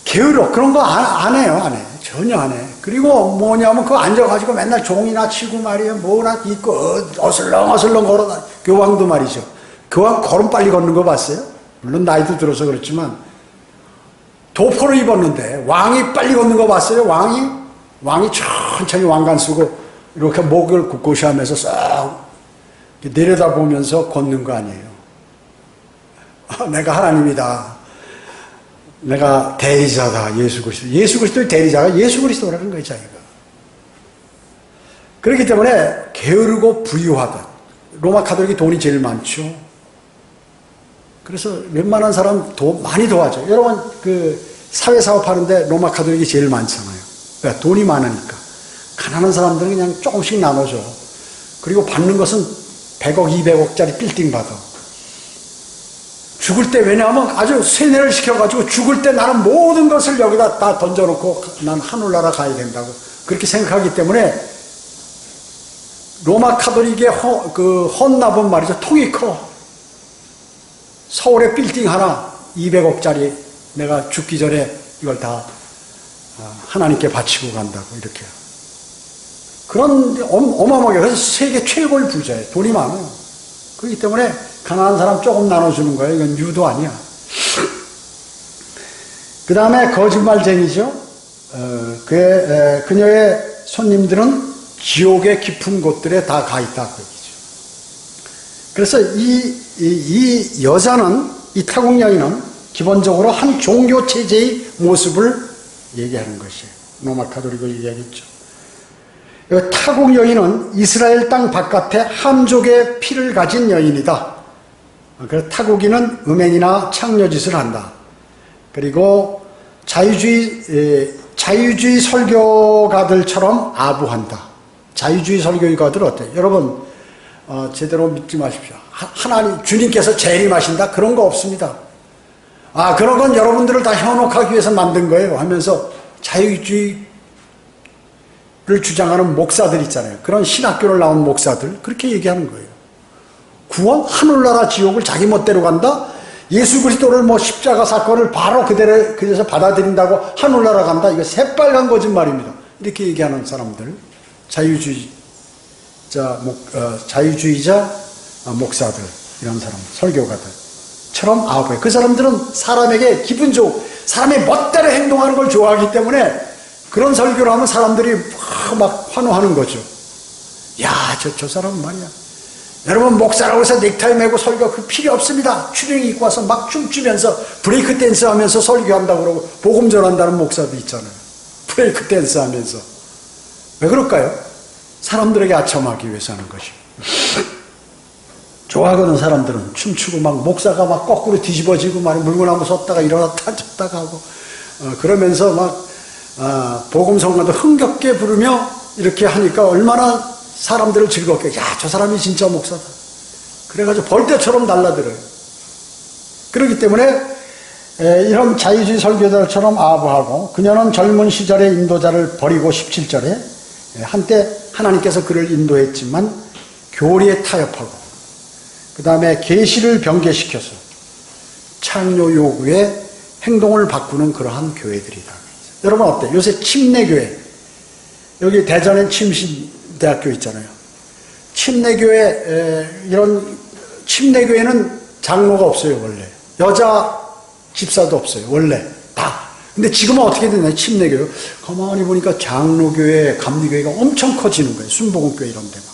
게으러 그런 거 안 해요. 안 해. 전혀 안 해. 그리고 뭐냐면 그거 앉아가지고 맨날 종이나 치고 말이에요. 뭐나 입고 어슬렁어슬렁 걸어다. 교황도 말이죠. 교황 걸음 빨리 걷는 거 봤어요? 물론 나이도 들어서 그렇지만 도포를 입었는데 왕이 빨리 걷는 거 봤어요? 왕이 천천히 왕관 쓰고 이렇게 목을 굳고시 하면서 싹 내려다보면서 걷는 거 아니에요. 내가 하나님이다. 내가 대리자다. 예수 그리스도. 예수 그리스도의 대리자가 예수 그리스도라는 거예요, 자기가. 그렇기 때문에 게으르고 부유하다. 로마 카톨릭이 돈이 제일 많죠. 그래서 웬만한 사람 많이 도와줘. 여러분, 사회사업 하는데 로마 카톨릭이 제일 많잖아요. 그러니까 돈이 많으니까. 가난한 사람들은 그냥 조금씩 나눠줘. 그리고 받는 것은 100억, 200억짜리 빌딩 받아. 죽을 때, 왜냐하면 아주 세뇌를 시켜가지고 죽을 때 나는 모든 것을 여기다 다 던져놓고 난 하늘나라 가야 된다고. 그렇게 생각하기 때문에 로마 카톨릭의 헌납은 말이죠. 통이 커. 서울에 빌딩 하나 200억짜리 내가 죽기 전에 이걸 다 하나님께 바치고 간다고 이렇게. 그런 어마어마하게 그래서 세계 최고의 부자예요. 돈이 많아요. 그렇기 때문에 가난한 사람 조금 나눠주는 거예요. 이건 유도 아니야. 그 다음에 거짓말쟁이죠. 그녀의 손님들은 지옥의 깊은 곳들에 다 가 있다. 그 얘기죠. 그래서 이 여자는, 이 타국 여인은 기본적으로 한 종교 체제의 모습을 얘기하는 것이에요. 로마 카톨릭을 얘기하겠죠. 타국 여인은 이스라엘 땅 바깥에 함족의 피를 가진 여인이다. 그래서 타국인은 음행이나 창녀짓을 한다. 그리고 자유주의 설교가들처럼 아부한다. 자유주의 설교가들 어때요? 여러분 제대로 믿지 마십시오. 하나님 주님께서 재림하신다? 그런 거 없습니다. 그런 건 여러분들을 다 현혹하기 위해서 만든 거예요 하면서 자유주의를 주장하는 목사들 있잖아요. 그런 신학교를 나온 목사들 그렇게 얘기하는 거예요. 구원? 하늘나라 지옥을 자기 멋대로 간다? 예수 그리스도를 십자가 사건을 바로 그대로 받아들인다고 하늘나라 간다? 이거 새빨간 거짓말입니다. 이렇게 얘기하는 사람들, 자유주의자 목사들, 이런 사람, 설교가들처럼 아부해. 그 사람들은 사람에게 사람의 멋대로 행동하는 걸 좋아하기 때문에 그런 설교를 하면 사람들이 막 환호하는 거죠. 야, 저 사람은 말이야. 여러분, 목사라고 해서 넥타이 메고 설교 그 필요 없습니다. 추리닝 입고 와서 막 춤추면서 브레이크 댄스 하면서 설교한다고 그러고 복음 전한다는 목사도 있잖아요. 브레이크 댄스 하면서. 왜 그럴까요? 사람들에게 아첨하기 위해서 하는 것이. 좋아하거든, 사람들은. 춤추고 막 목사가 막 거꾸로 뒤집어지고 물구나무 섰다가 일어났다 졌다가 하고 그러면서 막 복음 성가도 흥겹게 부르며 이렇게 하니까 얼마나 사람들을 즐겁게, 야, 저 사람이 진짜 목사다. 그래가지고 벌떼처럼 날라들어요. 그렇기 때문에 이런 자유주의 설교자들처럼 아부하고, 그녀는 젊은 시절의 인도자를 버리고 17절에 한때 하나님께서 그를 인도했지만 교리에 타협하고, 그 다음에 계시를 병개시켜서 창조 요구에 행동을 바꾸는 그러한 교회들이다. 여러분 어때요? 요새 침례교회, 여기 대전엔 침신대학교 있잖아요. 이런 침례교회는 장로가 없어요, 원래. 여자 집사도 없어요, 원래. 다. 근데 지금은 어떻게 됐나요? 침례교회. 가만히 보니까 장로교회, 감리교회가 엄청 커지는 거예요. 순복음교회 이런 데가.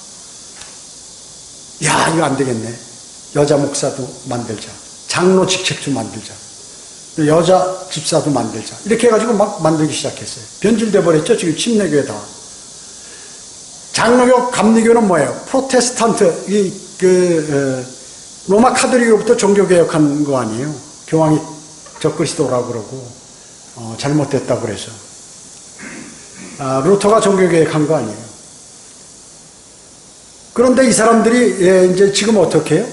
야, 이거 안 되겠네. 여자 목사도 만들자. 장로 직책도 만들자. 여자 집사도 만들자. 이렇게 해가지고 막 만들기 시작했어요. 변질돼 버렸죠, 지금 침례교회 다. 장로교, 감리교는 뭐예요? 프로테스탄트, 로마 카톨릭으로부터 종교개혁한 거 아니에요? 교황이 적그리스도라고 그러고, 잘못됐다고 그래서. 루터가 종교개혁한 거 아니에요? 그런데 이 사람들이, 이제 지금 어떻게 해요?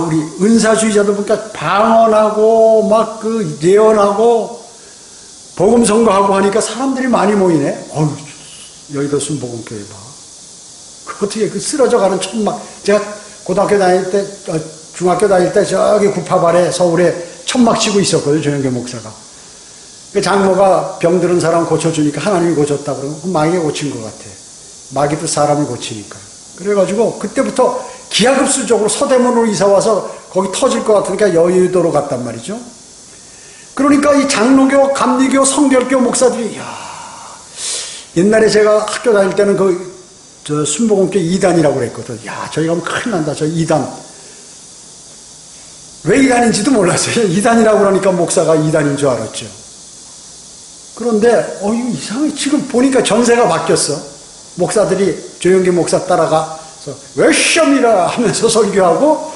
우리 은사주의자들 보니까 방언하고, 막 예언하고, 복음 선거하고 하니까 사람들이 많이 모이네? 여의도 순복음교회 봐. 어떻게 쓰러져 가는 천막. 제가 고등학교 다닐 때, 중학교 다닐 때 저기 구파발에 서울에 천막 치고 있었거든요, 조영교 목사가. 그 장로가 병들은 사람 고쳐주니까 하나님이 고쳤다 그러면 마귀가 고친 것 같아. 마귀도 사람을 고치니까. 그래가지고 그때부터 기하급수적으로 서대문으로 이사와서 거기 터질 것 같으니까 여의도로 갔단 말이죠. 그러니까 이 장로교, 감리교, 성결교 목사들이, 옛날에 제가 학교 다닐 때는 저 순복음교 2단이라고 그랬거든. 저희 가면 큰일 난다, 저 2단. 왜 2단인지도 몰랐어요. 2단이라고 그러니까 목사가 2단인 줄 알았죠. 그런데, 이거 이상해. 지금 보니까 전세가 바뀌었어. 목사들이 조영기 목사 따라가서, 왜 시험이라 하면서 설교하고,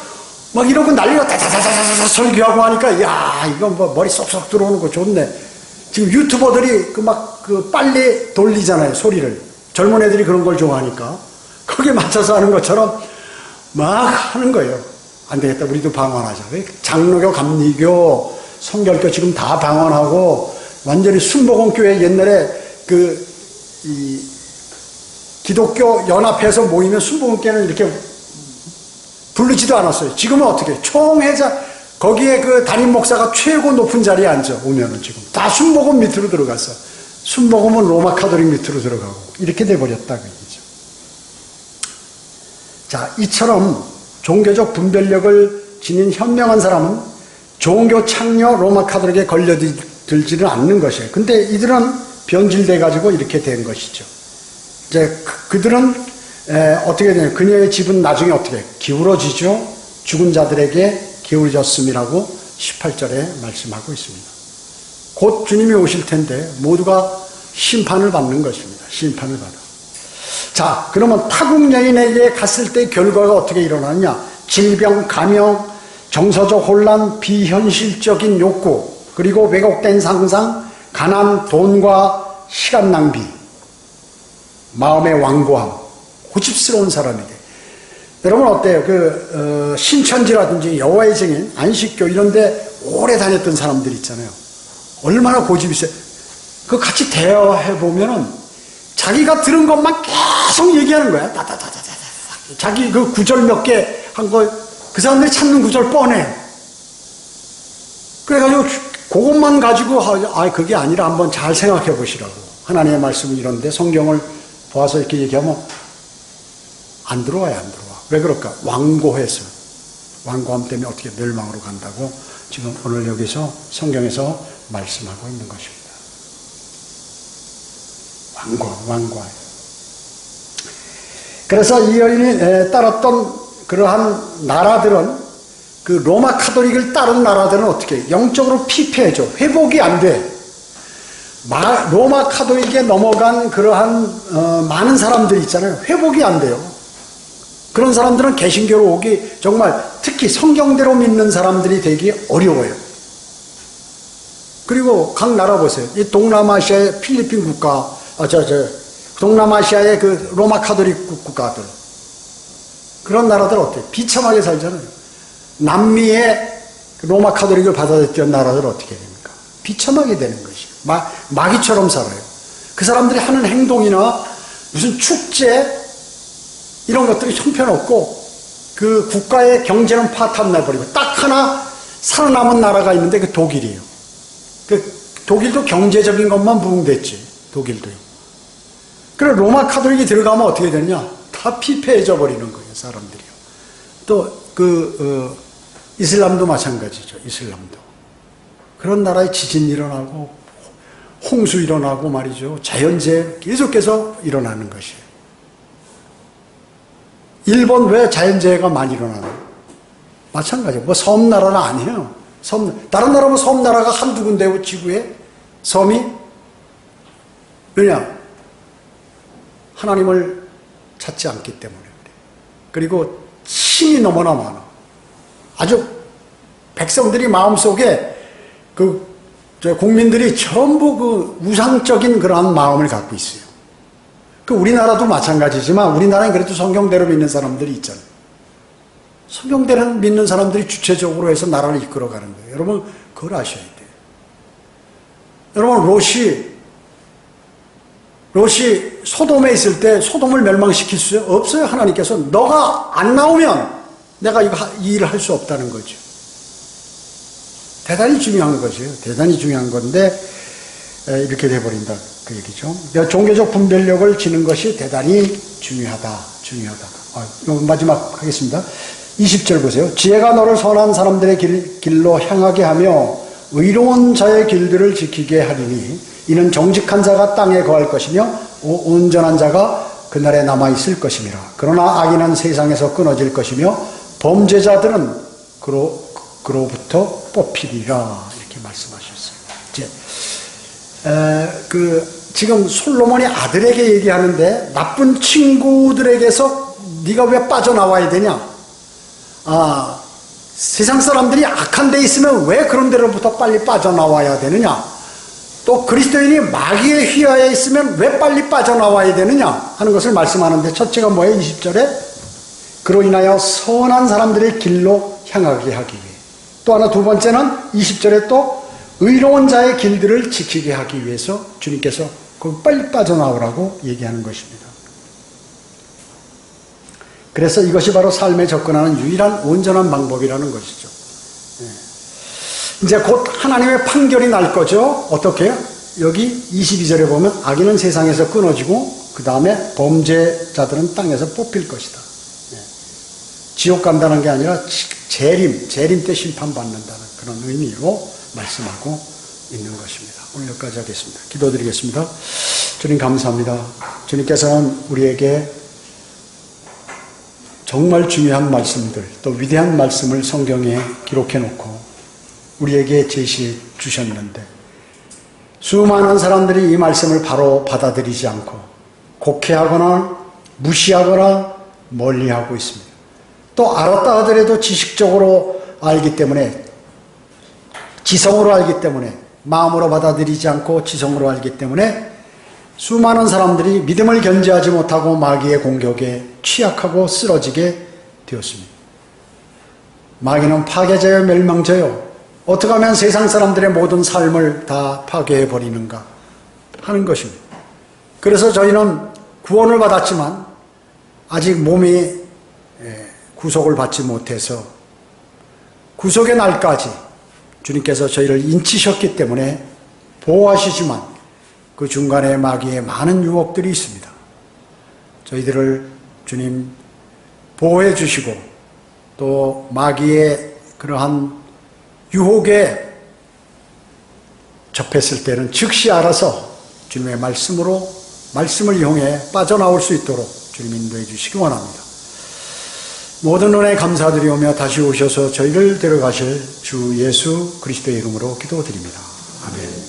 막 이러고 난리가 다다다다다 설교하고 하니까, 이건 뭐 머리 쏙쏙 들어오는 거 좋네. 지금 유튜버들이 빨리 돌리잖아요, 소리를. 젊은 애들이 그런 걸 좋아하니까. 거기에 맞춰서 하는 것처럼 막 하는 거예요. 안 되겠다, 우리도 방언하자. 장로교, 감리교, 성결교 지금 다 방언하고, 완전히 순복음교회 옛날에 기독교 연합해서 모이면 순복음교회는 이렇게 부르지도 않았어요. 지금은 어떻게? 총회장, 거기에 담임 목사가 최고 높은 자리에 앉아, 오면은 지금. 다 순복음 밑으로 들어갔어. 순복음은 로마 카톨릭 밑으로 들어가고. 이렇게 돼버렸다, 그 얘기죠. 자, 이처럼 종교적 분별력을 지닌 현명한 사람은 종교 창녀 로마 카톨릭에 걸려들지는 않는 것이에요. 근데 이들은 변질돼가지고 이렇게 된 것이죠. 이제 그들은 어떻게 되냐. 그녀의 집은 나중에 어떻게 기울어지죠. 죽은 자들에게 기울어졌음이라고 18절에 말씀하고 있습니다. 곧 주님이 오실 텐데 모두가 심판을 받는 것입니다. 심판을 받아. 자, 그러면 타국 여인에게 갔을 때 결과가 어떻게 일어나느냐. 질병, 감염, 정서적 혼란, 비현실적인 욕구, 그리고 왜곡된 상상, 가난, 돈과 시간 낭비, 마음의 완고함, 고집스러운 사람이 돼. 여러분 어때요? 신천지라든지 여호와의 증인, 안식교 이런 데 오래 다녔던 사람들 있잖아요. 얼마나 고집이 있어요. 같이 대화해보면은 자기가 들은 것만 계속 얘기하는 거야. 자기 구절 몇 개 한 거, 그 사람들이 찾는 구절 뻔해요. 그래가지고 그것만 가지고, 그게 아니라 한번 잘 생각해 보시라고. 하나님의 말씀은 이런데 성경을 보아서 이렇게 얘기하면 안 들어와요, 안 들어와. 왜 그럴까? 완고해서. 완고함 때문에 어떻게 멸망으로 간다고 지금 오늘 여기서 성경에서 말씀하고 있는 것입니다. 완고해요. 그래서 이 여인이 따랐던 그러한 나라들은, 로마 카톨릭을 따른 나라들은 어떻게 해요? 영적으로 피폐해져. 회복이 안 돼. 로마 카톨릭에 넘어간 그러한 많은 사람들이 있잖아요. 회복이 안 돼요. 그런 사람들은 개신교로 오기 정말 특히 성경대로 믿는 사람들이 되기 어려워요. 그리고 각 나라 보세요. 이 동남아시아의 필리핀 국가, 동남아시아의 로마 카톨릭 국가들. 그런 나라들 어때요? 비참하게 살잖아요. 남미의 로마 카톨릭을 받아들였던 나라들 어떻게 됩니까? 비참하게 되는 것이에요. 마귀처럼 살아요. 그 사람들이 하는 행동이나 무슨 축제 이런 것들이 형편없고 그 국가의 경제는 파탄 나버리고 딱 하나 살아남은 나라가 있는데 그 독일이에요. 독일도 경제적인 것만 부흥됐지. 독일도요. 그래 로마 카톨릭이 들어가면 어떻게 되냐? 다 피폐해져 버리는 거예요, 사람들이요. 또 이슬람도 마찬가지죠. 이슬람도 그런 나라에 지진 일어나고 홍수 일어나고 말이죠. 자연재해 계속해서 일어나는 것이에요. 일본 왜 자연재해가 많이 일어나나요? 마찬가지예요. 뭐 섬나라는 아니에요. 다른 나라면 섬나라가 한두 군데고 지구에 섬이 왜냐? 하나님을 찾지 않기 때문에 그래요. 그리고 신이 너무나 많아. 아주 백성들이 마음속에 국민들이 전부 우상적인 그러한 마음을 갖고 있어요. 우리나라도 마찬가지지만 우리나라엔 그래도 성경대로 믿는 사람들이 있잖아요. 성경대로 믿는 사람들이 주체적으로 해서 나라를 이끌어가는 거예요. 여러분 그걸 아셔야 돼요. 여러분 롯이 소돔에 있을 때 소돔을 멸망시킬 수 없어요. 하나님께서 너가 안 나오면 내가 이 일을 할 수 없다는 거죠. 대단히 중요한 것이에요. 대단히 중요한 건데 이렇게 돼버린다 그 얘기죠. 종교적 분별력을 지는 것이 대단히 중요하다. 마지막 하겠습니다. 20절 보세요. 지혜가 너를 선한 사람들의 길로 향하게 하며 의로운 자의 길들을 지키게 하리니 이는 정직한 자가 땅에 거할 것이며 온전한 자가 그날에 남아있을 것임이라. 그러나 악인은 세상에서 끊어질 것이며 범죄자들은 그로부터 뽑히리라. 이렇게 말씀하셨어요. 이제 지금 솔로몬이 아들에게 얘기하는데 나쁜 친구들에게서 네가 왜 빠져나와야 되냐? 세상 사람들이 악한 데 있으면 왜 그런 데로부터 빨리 빠져나와야 되느냐? 또 그리스도인이 마귀의 휘하에 있으면 왜 빨리 빠져나와야 되느냐 하는 것을 말씀하는데 첫째가 뭐예요? 20절에 그로 인하여 선한 사람들의 길로 향하게 하기 위해, 또 하나 두 번째는 20절에 또 의로운 자의 길들을 지키게 하기 위해서 주님께서 빨리 빠져나오라고 얘기하는 것입니다. 그래서 이것이 바로 삶에 접근하는 유일한 온전한 방법이라는 것이죠. 이제 곧 하나님의 판결이 날 거죠. 어떻게 해요? 여기 22절에 보면 악인은 세상에서 끊어지고 그 다음에 범죄자들은 땅에서 뽑힐 것이다. 지옥 간다는 게 아니라 재림 때 심판받는다는 그런 의미로 말씀하고 있는 것입니다. 오늘 여기까지 하겠습니다. 기도드리겠습니다. 주님 감사합니다. 주님께서는 우리에게 정말 중요한 말씀들, 또 위대한 말씀을 성경에 기록해 놓고 우리에게 제시해 주셨는데 수많은 사람들이 이 말씀을 바로 받아들이지 않고 곡해하거나 무시하거나 멀리하고 있습니다. 또 알았다 하더라도 지식적으로 알기 때문에, 지성으로 알기 때문에, 마음으로 받아들이지 않고 지성으로 알기 때문에 수많은 사람들이 믿음을 견제하지 못하고 마귀의 공격에 취약하고 쓰러지게 되었습니다. 마귀는 파괴자요 멸망자요, 어떻게 하면 세상 사람들의 모든 삶을 다 파괴해버리는가 하는 것입니다. 그래서 저희는 구원을 받았지만 아직 몸이 구속을 받지 못해서 구속의 날까지 주님께서 저희를 인치셨기 때문에 보호하시지만 그 중간에 마귀의 많은 유혹들이 있습니다. 저희들을 주님 보호해 주시고 또 마귀의 그러한 유혹에 접했을 때는 즉시 알아서 주님의 말씀을 이용해 빠져나올 수 있도록 주님 인도해 주시기 원합니다. 모든 은혜 감사드리오며 다시 오셔서 저희를 데려가실 주 예수 그리스도의 이름으로 기도드립니다. 아멘.